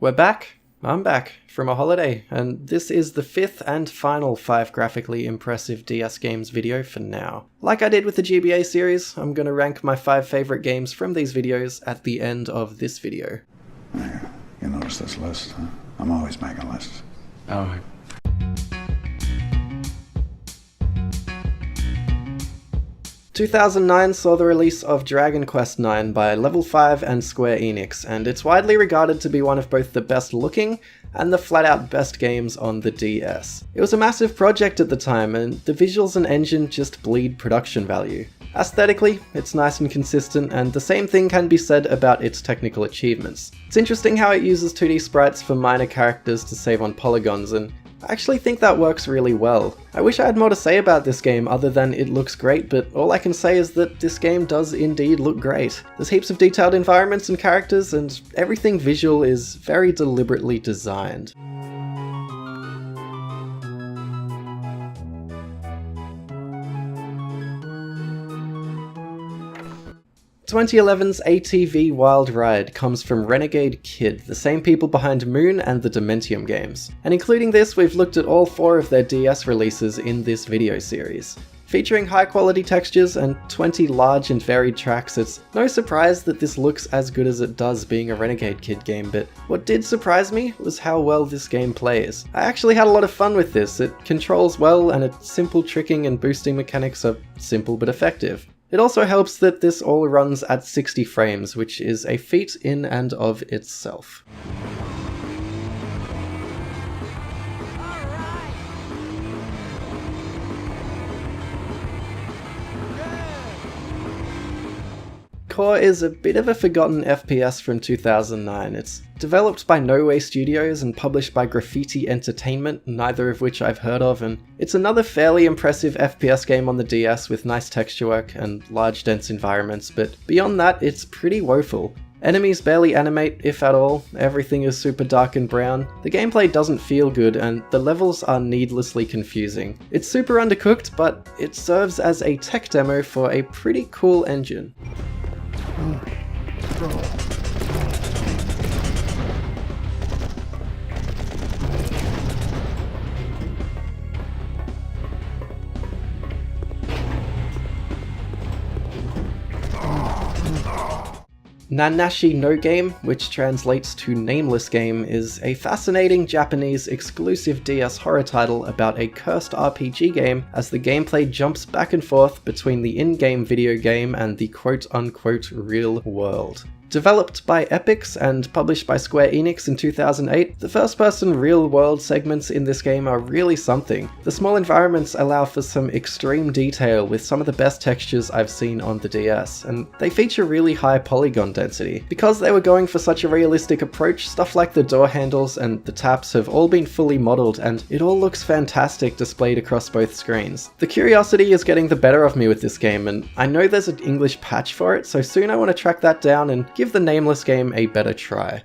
We're back. I'm back from a holiday, and this is the fifth and final 5 graphically impressive DS games video for now. Like I did with the GBA series, I'm gonna rank my 5 favourite games from these videos at the end of this video. You notice this list, huh? I'm always making lists. Oh. 2009 saw the release of Dragon Quest IX by Level 5 and Square Enix, and it's widely regarded to be one of both the best looking and the flat-out best games on the DS. It was a massive project at the time, and the visuals and engine just bleed production value. Aesthetically, it's nice and consistent, and the same thing can be said about its technical achievements. It's interesting how it uses 2D sprites for minor characters to save on polygons, and I actually think that works really well. I wish I had more to say about this game other than it looks great, but all I can say is that this game does indeed look great. There's heaps of detailed environments and characters, and everything visual is very deliberately designed. 2011's TV Wild Riot comes from Renegade Kid, the same people behind Moon and the Dementium games. And including this, we've looked at all 4 of their DS releases in this video series. Featuring high quality textures and 20 large and varied tracks, it's no surprise that this looks as good as it does being a Renegade Kid game, but what did surprise me was how well this game plays. I actually had a lot of fun with this. It controls well, and its simple tricking and boosting mechanics are simple but effective. It also helps that this all runs at 60 frames, which is a feat in and of itself. Core is a bit of a forgotten FPS from 2009. It's developed by No Way Studios and published by Graffiti Entertainment, neither of which I've heard of, and it's another fairly impressive FPS game on the DS with nice texture work and large dense environments, but beyond that it's pretty woeful. Enemies barely animate, if at all, everything is super dark and brown, the gameplay doesn't feel good, and the levels are needlessly confusing. It's super undercooked, but it serves as a tech demo for a pretty cool engine. Nanashi no Game, which translates to Nameless Game, is a fascinating Japanese exclusive DS horror title about a cursed RPG game as the gameplay jumps back and forth between the in-game video game and the quote-unquote real world. Developed by Epix and published by Square Enix in 2008, the first-person real-world segments in this game are really something. The small environments allow for some extreme detail with some of the best textures I've seen on the DS, and they feature really high polygon density. Because they were going for such a realistic approach, stuff like the door handles and the taps have all been fully modeled, and it all looks fantastic displayed across both screens. The curiosity is getting the better of me with this game, and I know there's an English patch for it, so soon I want to track that down and give the Nameless game a better try.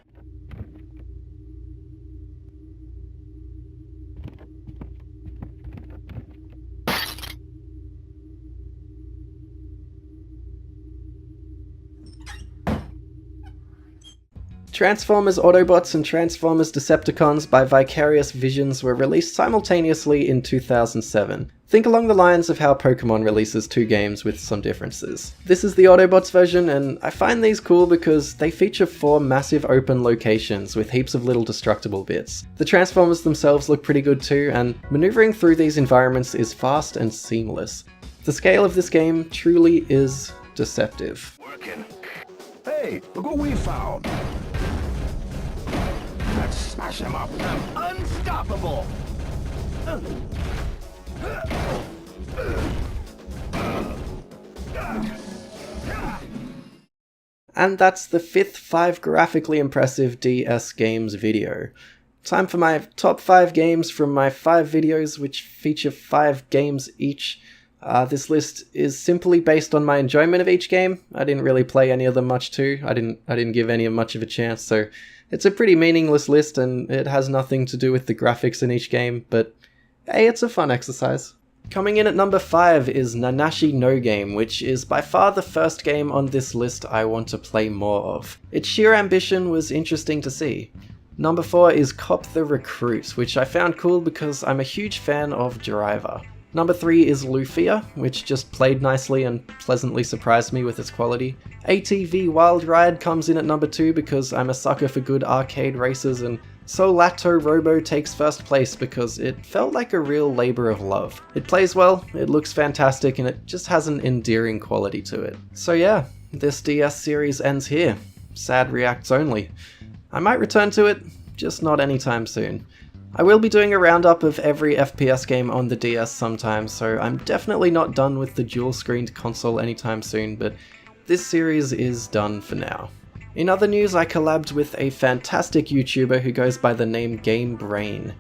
Transformers Autobots and Transformers Decepticons by Vicarious Visions were released simultaneously in 2007. Think along the lines of how Pokemon releases 2 games with some differences. This is the Autobots version, and I find these cool because they feature 4 massive open locations with heaps of little destructible bits. The Transformers themselves look pretty good too, and maneuvering through these environments is fast and seamless. The scale of this game truly is deceptive. Working. Hey, look what we found. Let's smash him up. I'm unstoppable. And that's the 5th 5 graphically impressive DS games video. Time for my top 5 games from my 5 videos, which feature 5 games each. This list is simply based on my enjoyment of each game. I didn't really play any of them much too. I didn't give any much of a chance, so it's a pretty meaningless list and it has nothing to do with the graphics in each game, but hey, it's a fun exercise. Coming in at number 5 is Nanashi no Game, which is by far the first game on this list I want to play more of. Its sheer ambition was interesting to see. Number 4 is Cop the Recruit, which I found cool because I'm a huge fan of Driver. Number 3 is Lufia, which just played nicely and pleasantly surprised me with its quality. TV Wild Riot comes in at number 2 because I'm a sucker for good arcade races, and Solacto Robo takes first place because it felt like a real labour of love. It plays well, it looks fantastic, and it just has an endearing quality to it. So yeah, this DS series ends here. Sad reacts only. I might return to it, just not anytime soon. I will be doing a roundup of every FPS game on the DS sometime, so I'm definitely not done with the dual-screened console anytime soon, but this series is done for now. In other news, I collabed with a fantastic YouTuber who goes by the name Game Brain.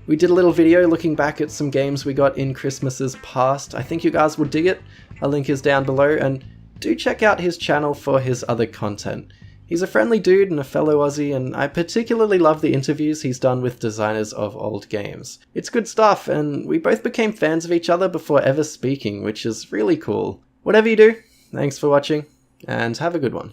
We did a little video looking back at some games we got in Christmases past. I think you guys will dig it. A link is down below, and do check out his channel for his other content. He's a friendly dude and a fellow Aussie, and I particularly love the interviews he's done with designers of old games. It's good stuff, and we both became fans of each other before ever speaking, which is really cool. Whatever you do, thanks for watching, and have a good one.